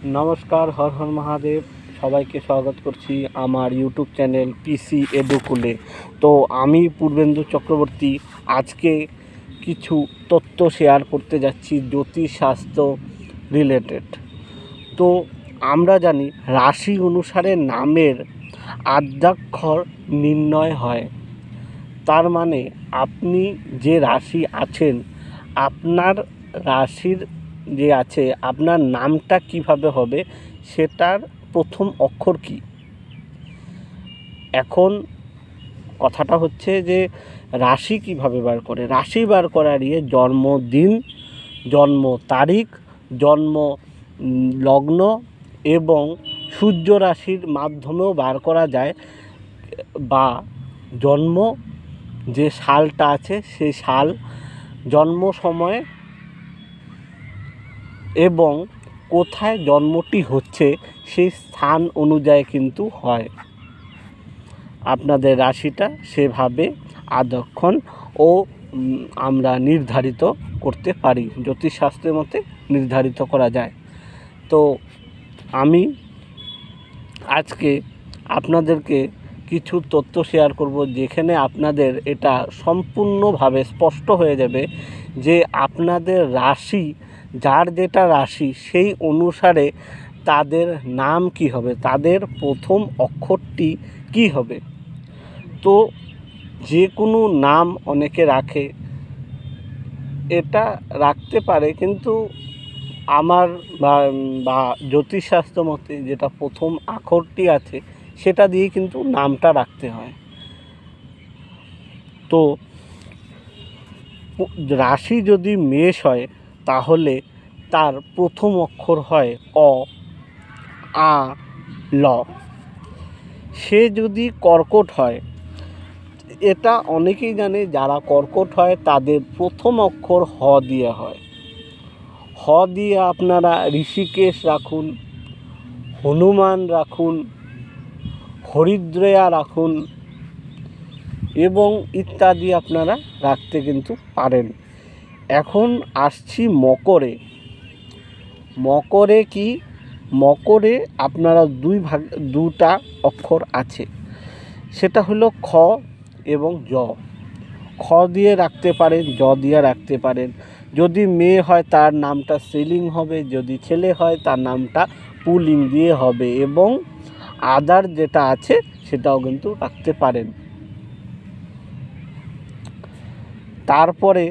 নমস্কার, হর হর মহাদেব। সবাইকে স্বাগত করছি আমার ইউটিউব চ্যানেল পিসি এডুকুলে। তো আমি পূর্বেন্দু চক্রবর্তী আজকে কিছু তথ্য শেয়ার করতে যাচ্ছি জ্যোতিষশাস্ত্র রিলেটেড। তো আমরা জানি রাশি অনুসারে নামের আদ্যাক্ষর নির্ণয় হয়। তার মানে আপনি যে রাশি আছেন, আপনার রাশির যে আছে আপনার নামটা কিভাবে হবে সেটার প্রথম অক্ষর কি। এখন কথাটা হচ্ছে যে রাশি কিভাবে বার করে। রাশি বার করার জন্মদিন, জন্ম তারিখ, জন্ম লগ্ন এবং সূর্য রাশির মাধ্যমেও বার করা যায়, বা জন্ম যে সালটা আছে সেই সাল, জন্ম সময় এবং কোথায় জন্মটি হচ্ছে সেই স্থান অনুযায়ী কিন্তু হয় আপনাদের রাশিটা। সেভাবে আদক্ষণ ও আমরা নির্ধারিত করতে পারি, জ্যোতিষশাস্ত্রের মতে নির্ধারিত করা যায়। তো আমি আজকে আপনাদেরকে কিছু তথ্য শেয়ার করব, যেখানে আপনাদের এটা সম্পূর্ণভাবে স্পষ্ট হয়ে যাবে যে আপনাদের রাশি, যার যেটা রাশি সেই অনুসারে তাদের নাম কি হবে, তাদের প্রথম অক্ষরটি কি হবে। তো যে কোনো নাম অনেকে রাখে, এটা রাখতে পারে, কিন্তু আমার বা জ্যোতিষশাস্ত্র মতে যেটা প্রথম অক্ষরটি আছে সেটা দিয়ে কিন্তু নামটা রাখতে হয়। তো রাশি যদি মেষ হয় তাহলে তার প্রথম অক্ষর হয় অ, আ, ল। সে যদি কর্কট হয়, এটা অনেকেই জানে, যারা কর্কট হয় তাদের প্রথম অক্ষর হ দিয়ে হয়। হ দিয়ে আপনারা ঋষিকেশ রাখুন, হনুমান রাখুন, হরিদ্রেয়া রাখুন এবং ইত্যাদি আপনারা রাখতে কিন্তু পারেন। এখন আসছি মকরে। মকরে কি? মকরে আপনারা দুটা অক্ষর আছে, সেটা হলো খ এবং জ। খ দিয়ে রাখতে পারেন, জ দিয়ে রাখতে পারেন। যদি মেয়ে হয় তার নামটা স্ত্রীলিঙ্গ হবে, যদি ছেলে হয় তার নামটা পুল্লিঙ্গ দিয়ে হবে, এবং আদার যেটা আছে সেটাও কিন্তু রাখতে পারেন। তারপরে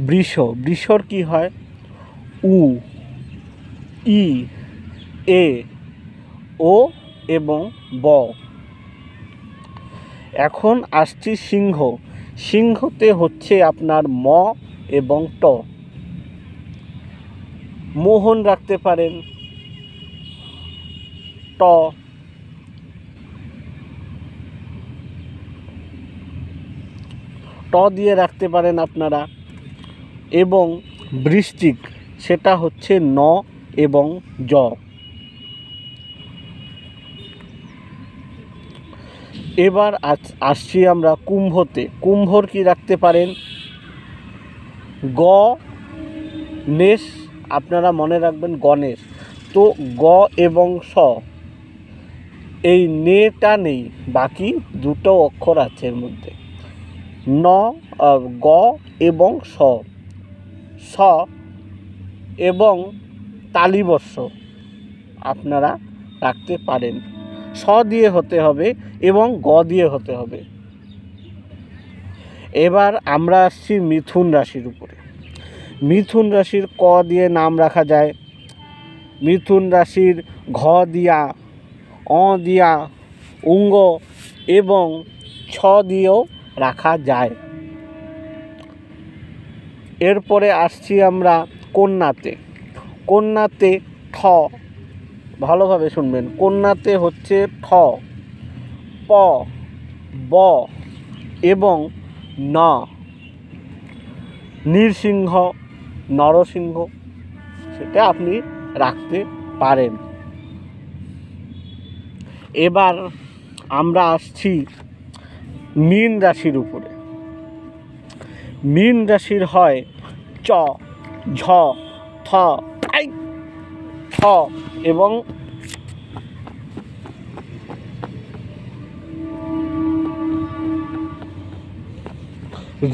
বৃষ। বৃষর কি হয়? উ, ই, এ, ও এবং ব। এখন আসছি সিংহ। সিংহতে হচ্ছে আপনার ম এবং ট। মোহন রাখতে পারেন, ট। ট দিয়ে রাখতে পারেন আপনারা। এবং বৃশ্চিক, সেটা হচ্ছে ন এবং জ। এবার আসছি আমরা কুম্ভতে। কুম্ভর কি রাখতে পারেন? গ, নেশ, আপনারা মনে রাখবেন গণেশ। তো গ এবং স, এই নেটা নেই, বাকি দুটো অক্ষর আছে এর মধ্যে, ন, গ এবং স। স এবং তালিবর্ষ আপনারা রাখতে পারেন। স দিয়ে হতে হবে এবং গ দিয়ে হতে হবে। এবার আমরা আসছি মিথুন রাশির উপরে। মিথুন রাশির ক দিয়ে নাম রাখা যায়। মিথুন রাশির ঘ দিয়া, অ দিয়া, উঙ্গ এবং ছ দিয়েও রাখা যায়। এরপরে আসছি আমরা কন্যাতে। কন্যাতে ঠ, ভালোভাবে শুনবেন, কন্যাতে হচ্ছে ঠ, প, ব এবং ন। নৃসিংহ, নরসিংহ, সেটা আপনি রাখতে পারেন। এবার আমরা আসছি মীন রাশির উপরে। মীন রাশির হয় চ, ঝ, থ, আই, ঠ, এবং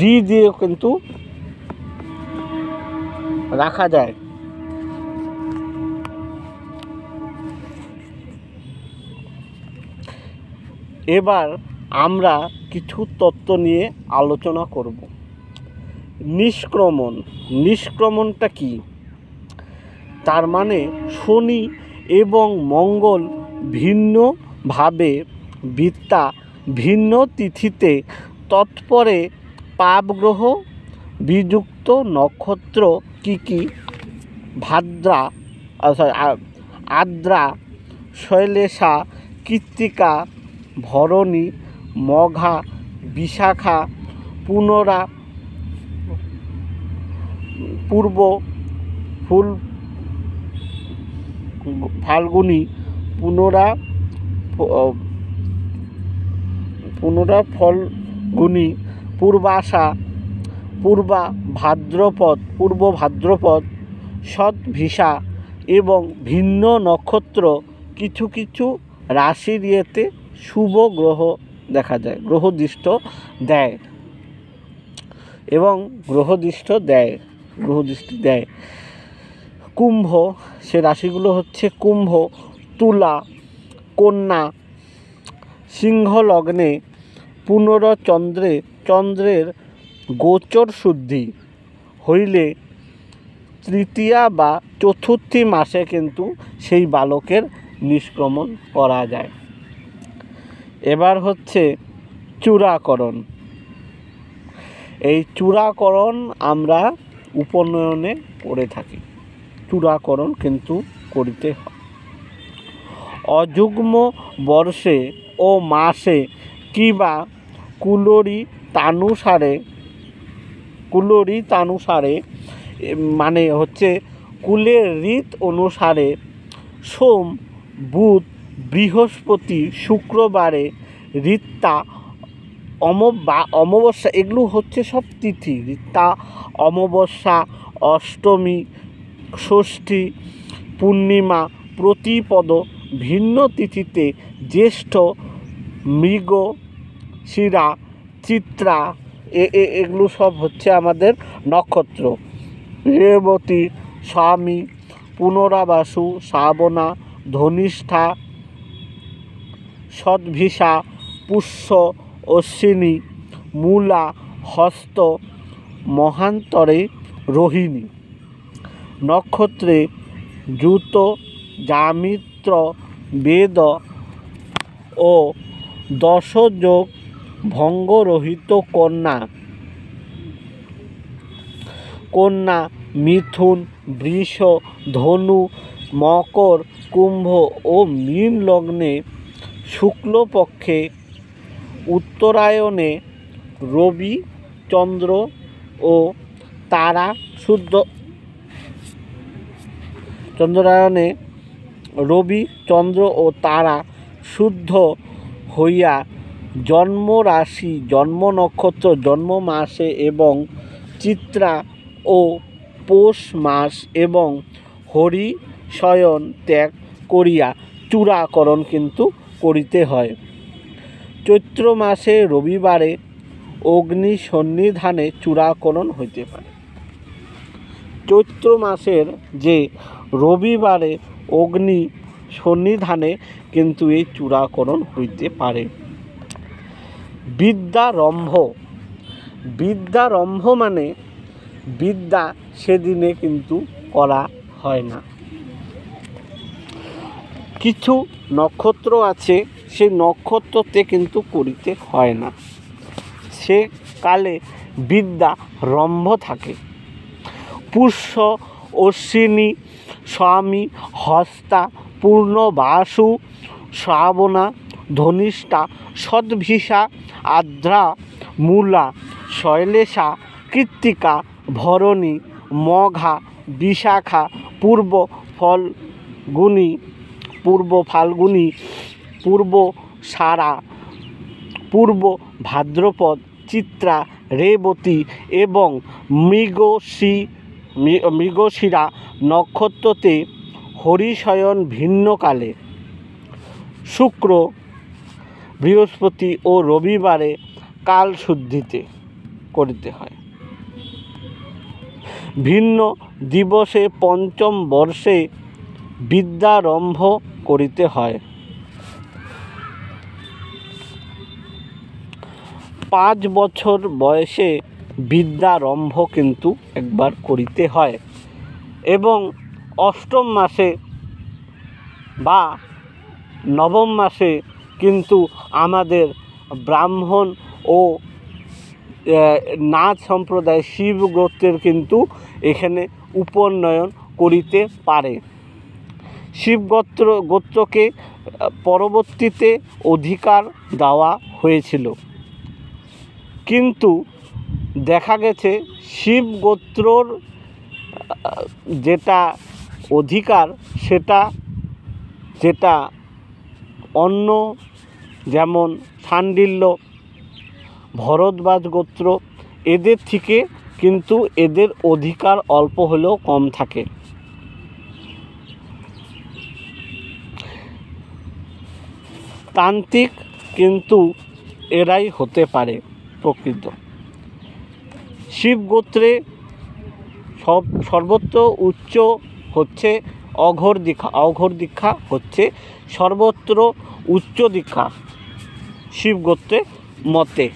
রি দিয়েও কিন্তু রাখা যায়। এবার আমরা কিছু তত্ত্ব নিয়ে আলোচনা করব। নিষ্ক্রমণ। নিষ্ক্রমণটা কি? তার মানে শনি এবং মঙ্গল ভিন্নভাবে বৃত্তা ভিন্ন তিথিতে তৎপরে পাপগ্রহ বিযুক্ত নক্ষত্র কি কি? ভাদ্রা, আদ্রা, শৈলেশা, কৃত্তিকা, ভরণী, মঘা, বিশাখা, পুনরা, পূর্ব ফাল্গুনী, ফাল্গুনী, পূর্বাষা, পূর্ব ভাদ্রপদ, শতভিষা এবং ভিন্ন নক্ষত্র কিছু কিছু রাশির ইয়েতে শুভ গ্রহ দেখা যায়, গ্রহ দৃষ্ট দেয় এবং গ্রহ দৃষ্টি দেয়। কুম্ভ, সে রাশিগুলো হচ্ছে কুম্ভ, তুলা, কন্যা, সিংহ লগ্নে চন্দ্রের গোচর শুদ্ধি হইলে তৃতীয়া বা চতুর্থী মাসে কিন্তু সেই বালকের নিষ্ক্রমণ করা যায়। এবার হচ্ছে চূড়াকরণ। এই চূড়াকরণ আমরা উপনয়নে করে থাকি। চূড়াকরণ কিন্তু করিতে হয়। অযুগ্ম বর্ষে ও মাসে কিবা কুলরিতানুসারে মানে হচ্ছে কুলের রীত অনুসারে সোম, বুধ, বৃহস্পতি, শুক্রবারে ঋতা, অমাবস্যা, এগুলো হচ্ছে সব তিথি। ঋতা, অমাবস্যা, অষ্টমী, ষষ্ঠী, পূর্ণিমা, প্রতিপদ ভিন্ন তিথিতে জ্যেষ্ঠ, মৃগশিরা, চিত্রা, এগুলো সব হচ্ছে আমাদের নক্ষত্র। রেবতী, স্বামী, পুনরাবাসু, শ্রাবণা, ধনিষ্ঠা, শতভিষা, পুষ্য, অশ্বিনী, মূলা, হস্ত, মহান্তরে, রোহিণী। নক্ষত্রে যুত, জামিত্র, বেদ ও দশযোগ ভঙ্গরহিত কন্যা, মিথুন, বৃষ, ধনু, মকর, কুম্ভ ও মীন লগ্নে শুক্লপক্ষে উত্তরায়ণে রবি, চন্দ্র ও তারা শুদ্ধ চন্দ্রায়ণে রবি, চন্দ্র ও তারা শুদ্ধ হইয়া জন্ম রাশি, জন্ম নক্ষত্র, জন্ম মাসে এবং চিত্রা ও পৌষ মাস এবং হরিশয়ন ত্যাগ করিয়া চূড়াকরণ কিন্তু করিতে হয়। চৈত্র মাসে রবিবারে অগ্নি সন্নিধানে চূড়াকরণ হইতে পারে। চৈত্র মাসের যে রবিবারে অগ্নি সন্নিধানে কিন্তু এই চূড়াকরণ হইতে পারে। বিদ্যারম্ভ মানে বিদ্যা সেদিনে কিন্তু করা হয় না। কিছু নক্ষত্র আছে, সেই নক্ষত্রতে কিন্তু করিতে হয় না, সে কালে বিদ্যারম্ভ থাকে। পুষ্য, অশ্বিনী, স্বামী, হস্তা, পূর্ণবাসু, শ্রাবণা, ধনিষ্ঠা, শতভিষা, আর্দ্রা, মূলা, শৈলেশা, কৃত্তিকা, ভরণী, মঘা, বিশাখা, পূর্ব ফাল্গুনী, পূর্ব ভাদ্রপদ, চিত্রা, রেবতী এবং মৃগশিরা নক্ষত্রতে হরিশয়ন ভিন্নকালে শুক্র, বৃহস্পতি ও রবিবারে কালশুদ্ধিতে করিতে হয়। ভিন্ন দিবসে পঞ্চম বর্ষে বিদ্যারম্ভ করিতে হয়। 5 বছর বয়সে বিদ্যারম্ভ কিন্তু একবার করিতে হয় এবং অষ্টম মাসে বা নবম মাসে কিন্তু আমাদের ব্রাহ্মণ ও নাথ সম্প্রদায় শিব গোত্রের কিন্তু এখানে উপনয়ন করিতে পারে। শিব গোত্রকে পরবর্তীতে অধিকার দেওয়া হয়েছিল, কিন্তু দেখা গেছে শিব গোত্রর যেটা অধিকার যেটা অন্য যেমন শাণ্ডিল্য, ভরদ্বাজ গোত্র এদের থেকে কিন্তু এদের অধিকার অল্প হলেও কম থাকে। তান্ত্রিক কিন্তু এরাই হতে পারে প্রকৃত। শিব গোত্রে সর্বত্র উচ্চ হচ্ছে অঘোর দীক্ষা। অঘোর দীক্ষা হচ্ছে সর্বত্র উচ্চ দীক্ষা শিব গোত্রের মতে।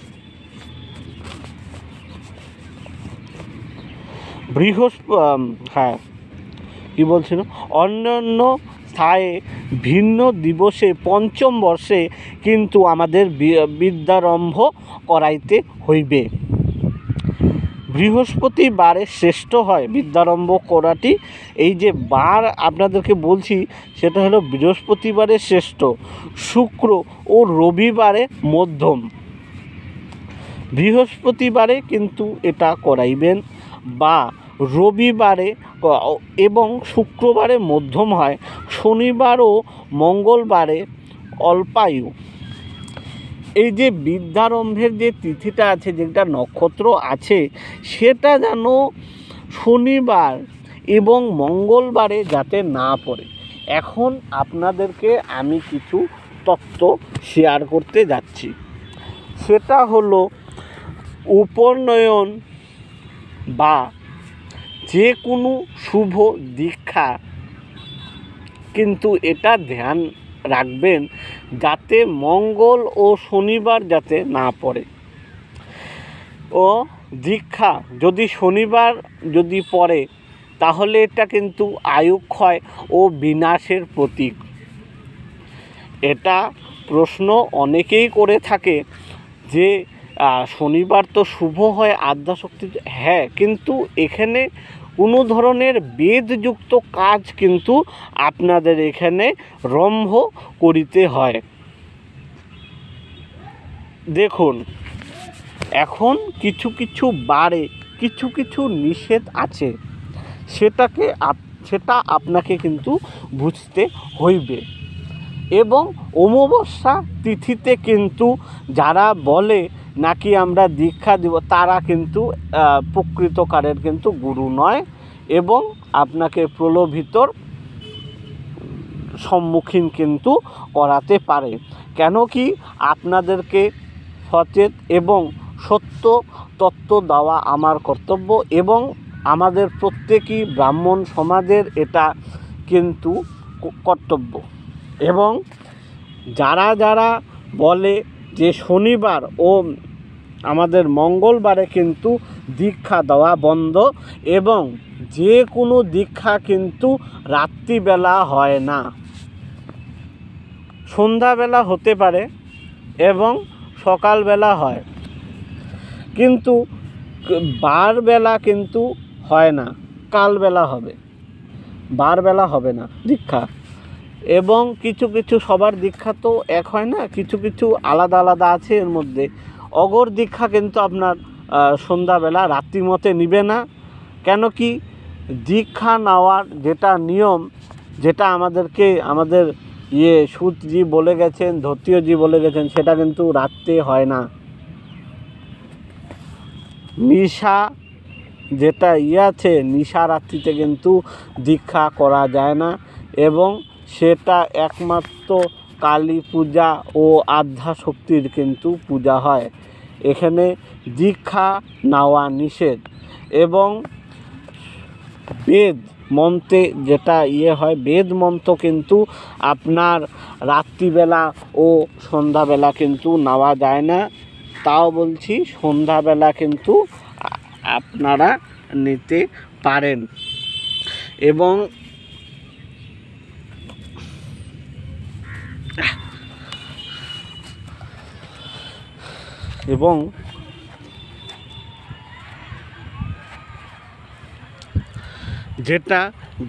কি বলছিল, অন্যান্য স্থায়ে ভিন্ন দিবসে পঞ্চম বর্ষে কিন্তু আমাদের বিদ্যারম্ভ করাইতে হইবে। বৃহস্পতিবারে শ্রেষ্ঠ হয় বিদ্যারম্ভ করাটি। এই যে বার আপনাদেরকে বলছি সেটা হলো বৃহস্পতিবারে শ্রেষ্ঠ, শুক্র ও রবিবারে মধ্যম। বৃহস্পতিবারে কিন্তু এটা করাইবেন বা রবিবারে এবং শুক্রবারে মধ্যম হয়, শনিবার ও মঙ্গলবারে অল্পায়ু। এই যে বিদ্যারম্ভের যে তিথিটা আছে, যেটা নক্ষত্র আছে, সেটা যেন শনিবার এবং মঙ্গলবারে যাতে না পড়ে। এখন আপনাদেরকে আমি কিছু তত্ত্ব শেয়ার করতে যাচ্ছি। সেটা হলো উপনয়ন বা যে কোনো শুভ দীক্ষা কিন্তু এটা ধ্যান রাখবেন যাতে মঙ্গল ও শনিবার যাতে না পড়ে। ও দীক্ষা যদি শনিবার যদি পড়ে তাহলে এটা কিন্তু আয়ুক্ষয় ও বিনাশের প্রতীক। এটা প্রশ্ন অনেকেই করে থাকে যে শনিবার তো শুভ হয় আদ্যাশক্তি। হ্যাঁ, কিন্তু এখানে কোনো ধরনের বেদযুক্ত কাজ কিন্তু আপনাদের এখানে রম্ভ করিতে হয়। দেখুন, এখন কিছু কিছু বারে কিছু কিছু নিষেধ আছে, সেটা আপনাকে কিন্তু বুঝতে হইবে। এবং অমাবস্যা তিথিতে কিন্তু যারা বলে নাকি আমরা দীক্ষা দিব, তারা কিন্তু প্রকৃতকারের কিন্তু গুরু নয় এবং আপনাকে প্রলোভিতর সম্মুখীন কিন্তু করাতে পারে। কেন কি আপনাদেরকে সচেত এবং সত্য তত্ত্ব দেওয়া আমার কর্তব্য এবং আমাদের প্রত্যেকই ব্রাহ্মণ সমাজের এটা কিন্তু কর্তব্য। এবং যারা যারা বলে যে শনিবার ও আমাদের মঙ্গলবারে কিন্তু দীক্ষা দেওয়া বন্ধ এবং যে কোনো দীক্ষা কিন্তু রাত্রিবেলা হয় না, সন্ধ্যাবেলা হতে পারে এবং সকালবেলা হয়, কিন্তু বারবেলা কিন্তু হয় না, কালবেলা হবে, বারবেলা হবে না দীক্ষা। এবং কিছু কিছু সবার দীক্ষা তো এক হয় না, কিছু কিছু আলাদা আলাদা আছে এর মধ্যে। অঘোর দীক্ষা কিন্তু আপনার সন্ধ্যাবেলা রাত্রি মতে নিবে না। কেন কি দীক্ষা নেওয়ার যেটা নিয়ম, যেটা আমাদেরকে আমাদের সুতজি বলে গেছেন, ধর্তীয়জি বলে গেছেন, সেটা কিন্তু রাত্রে হয় না। নিশা যেটা আছে, নিশা রাত্রিতে কিন্তু দীক্ষা করা যায় না এবং সেটা একমাত্র কালী পূজা ও আধ্যা শক্তির কিন্তু পূজা হয়। এখানে দীক্ষা নেওয়া নিষেধ এবং বেদ মন্ত্রে যেটা হয়, বেদ মন্ত্র কিন্তু আপনার রাত্রিবেলা ও সন্ধ্যাবেলা কিন্তু নেওয়া যায় না। তাও বলছি সন্ধ্যাবেলা কিন্তু আপনারা নিতে পারেন। এবং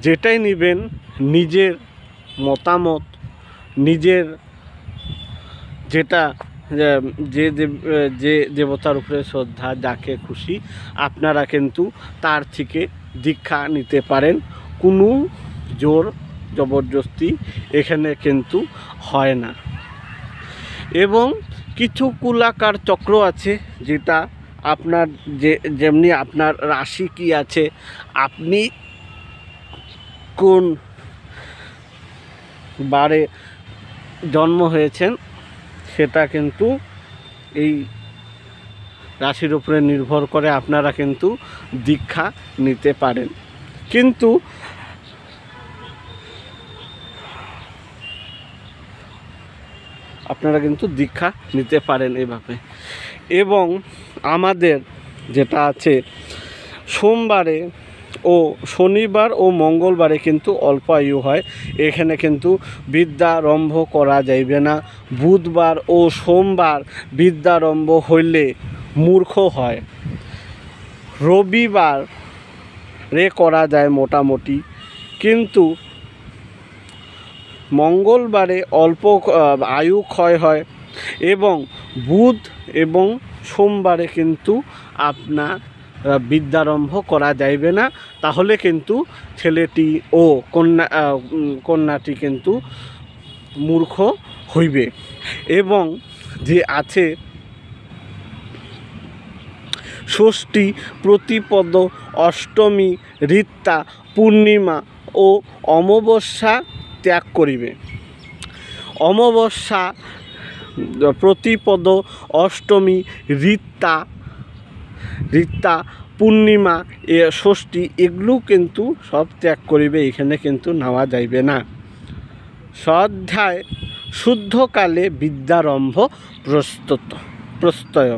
যেটাই নেবেন নিজের মতামত, নিজের যেটা যে দেবতার উপরে শ্রদ্ধা, যাকে খুশি আপনারা কিন্তু তার থেকে দীক্ষা নিতে পারেন। কোনো জোর জবরদস্তি এখানে কিন্তু হয় না। এবং কিছু কুলাকার চক্র আছে, যেটা আপনার যেমনি আপনার রাশি কি আছে, আপনি কোন বারে জন্ম হয়েছেন, সেটা কিন্তু এই রাশির উপরে নির্ভর করে আপনারা কিন্তু দীক্ষা নিতে পারেন। কিন্তু আপনারা কিন্তু দীক্ষা নিতে পারেন এভাবে। এবং আমাদের যেটা আছে, সোমবারে ও শনিবার ও মঙ্গলবারে কিন্তু অল্প আয়ু হয়, এখানে কিন্তু বিদ্যারম্ভ করা যাইবে না। বুধবার ও সোমবার বিদ্যারম্ভ হইলে মূর্খ হয়। রবিবার করা যায় মোটামুটি, কিন্তু মঙ্গলবারে অল্প আয়ু ক্ষয় হয়। এবং বুধ এবং সোমবারে কিন্তু আপনার বিদ্যারম্ভ করা যাইবে না, তাহলে কিন্তু ছেলেটি ও কন্যাটি কিন্তু মূর্খ হইবে। এবং যে আছে ষষ্ঠী, প্রতিপদ, অষ্টমী, ঋত্যা, পূর্ণিমা ও অমাবস্যা ত্যাগ করিবে। অমাবস্যা, প্রতিপদ, অষ্টমী, ঋত্যা, পূর্ণিমা, ষষ্ঠী, এগুলো কিন্তু সব ত্যাগ করিবে, এখানে কিন্তু নেওয়া যাইবে না। স্বাধ্যায় শুদ্ধকালে বিদ্যারম্ভ প্রত্যয়।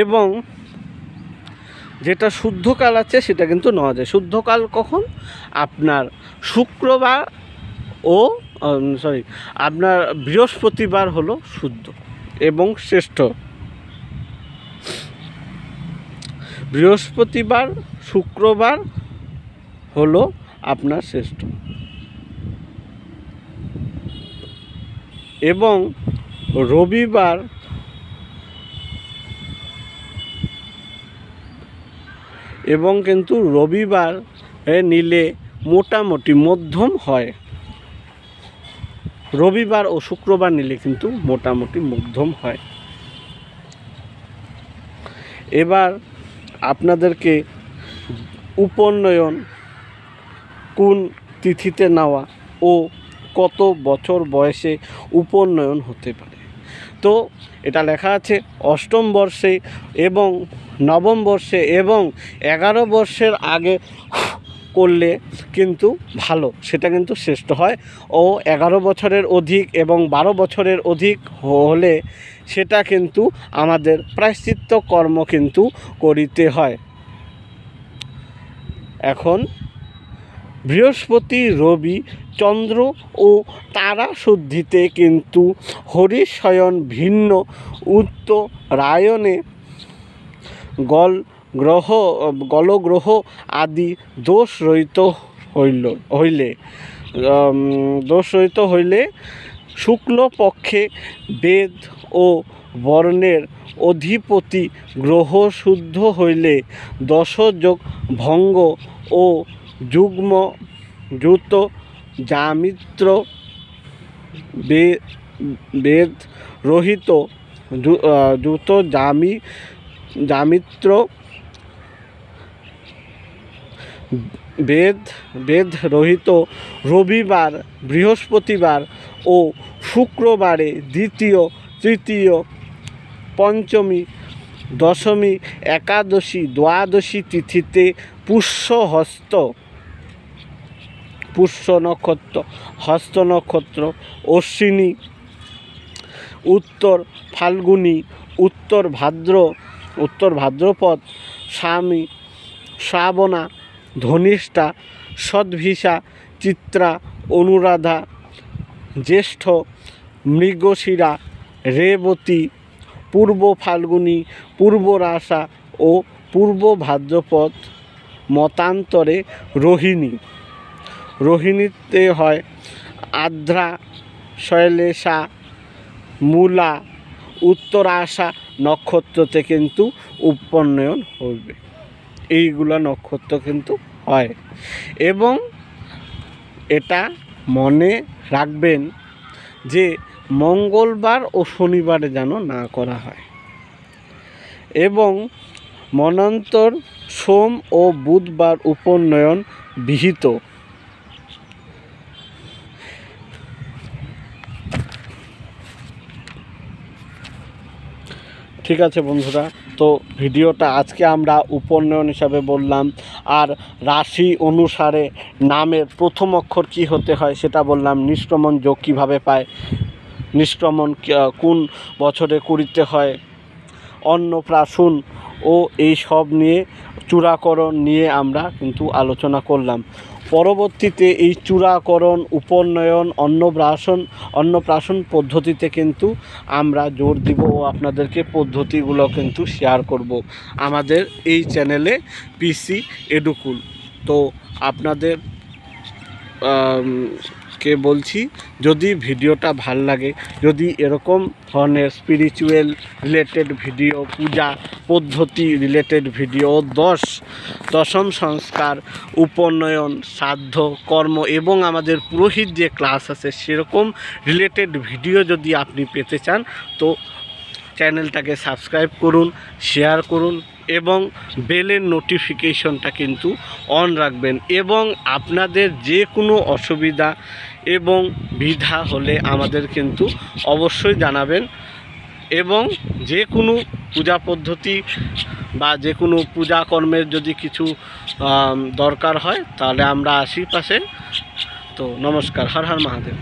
এবং যেটা শুদ্ধকাল আছে সেটা কিন্তু নেওয়া যায়। শুদ্ধকাল কখন? আপনার শুক্রবার ও আপনার বৃহস্পতিবার হলো শুদ্ধ এবং শ্রেষ্ঠ। বৃহস্পতিবার, শুক্রবার হলো আপনার শ্রেষ্ঠ। এবং রবিবার কিন্তু রবিবার নিলে মোটামুটি মধ্যম হয়। রবিবার ও শুক্রবার নিলে কিন্তু মোটামুটি মধ্যম হয়। এবার আপনাদেরকে উপনয়ন কোন তিথিতে নেওয়া ও কত বছর বয়সে উপনয়ন হতে পারে, তো এটা লেখা আছে অষ্টম বর্ষে এবং নবম বর্ষে এবং 11 বর্ষের আগে করলে কিন্তু ভালো, সেটা কিন্তু শ্রেষ্ঠ হয়। ও 11 বছরের অধিক এবং 12 বছরের অধিক হলে সেটা কিন্তু আমাদের প্রায়শ্চিত্ত কর্ম কিন্তু করিতে হয়। এখন বৃহস্পতি, রবি, চন্দ্র ও তারা শুদ্ধিতে কিন্তু হরিশয়ন ভিন্ন উত্তরায়ণে গলগ্রহ আদি দোষ রহিত হইলে শুক্লপক্ষে বেদ ও বর্ণের অধিপতি গ্রহ শুদ্ধ হইলে দশযোগ ভঙ্গ ও যুগ্ম যুত জামিত্র বেদ রহিত যুত জামিত্র বেদ রহিত রবিবার, বৃহস্পতিবার ও শুক্রবারে দ্বিতীয়, তৃতীয়, পঞ্চমী, দশমী, একাদশী, দ্বাদশী তিথিতে হস্ত নক্ষত্র, অশ্বিনী, উত্তর ফাল্গুনী, উত্তর ভাদ্রপদ, শ্রাবণা, ধনিষ্ঠা, শতভিষা, চিত্রা, অনুরাধা, জ্যেষ্ঠ, মৃগশিরা, রেবতী, পূর্ব ফাল্গুনী, পূর্বরাষা ও পূর্ব ভাদ্রপদ, মতান্তরে রোহিণীতে হয় আর্দ্রা, শৈলেশা, মূলা, উত্তরাষা নক্ষত্রতে কিন্তু উপনয়ন হবে। এইগুলা নক্ষত্র কিন্তু হয় এবং এটা মনে রাখবেন যে মঙ্গলবার ও শনিবারে যেন না করা হয় এবং মন্বন্তর সোম ও বুধবার উপনয়ন বিহিত। ঠিক আছে বন্ধুরা, তো ভিডিওটা আজকে আমরা উপনয়ন হিসাবে বললাম, আর রাশি অনুসারে নামের প্রথম অক্ষর কি হতে হয় সেটা বললাম। নিষ্ক্রমণ যোগ কীভাবে পায়, নিষ্ক্রমণ কোন বছরে করিতে হয়, অন্নপ্রাশন ও এই সব নিয়ে, চূড়াকরণ নিয়ে আমরা কিন্তু আলোচনা করলাম। পরবর্তীতে এই চূড়াকরণ, উপনয়ন, অন্নপ্রাশন পদ্ধতিতে কিন্তু আমরা জোর দিব ও আপনাদেরকে পদ্ধতিগুলো কিন্তু শেয়ার করব আমাদের এই চ্যানেলে পিসি এডুকুল। তো আপনাদের কে বলছি, যদি ভিডিওটা ভাল লাগে, যদি এরকম ধরনের স্পিরিচুয়াল রিলেটেড ভিডিও, পূজা পদ্ধতি রিলেটেড ভিডিও, দশম সংস্কার, উপনয়ন, শ্রাদ্ধ, কর্ম এবং আমাদের পুরোহিত যে ক্লাস আছে সেরকম রিলেটেড ভিডিও যদি আপনি পেতে চান তো চ্যানেলটাকে সাবস্ক্রাইব করুন, শেয়ার করুন এবং বেলের নোটিফিকেশনটা কিন্তু অন রাখবেন। এবং আপনাদের যে কোনো অসুবিধা এবং দ্বিধা হলে আমাদের কিন্তু অবশ্যই জানাবেন। এবং যে কোনো পূজা পদ্ধতি বা যে কোনো পূজা কর্মের যদি কিছু দরকার হয় তাহলে আমরা আসি পাশে। তো নমস্কার, হর হর মহাদেব।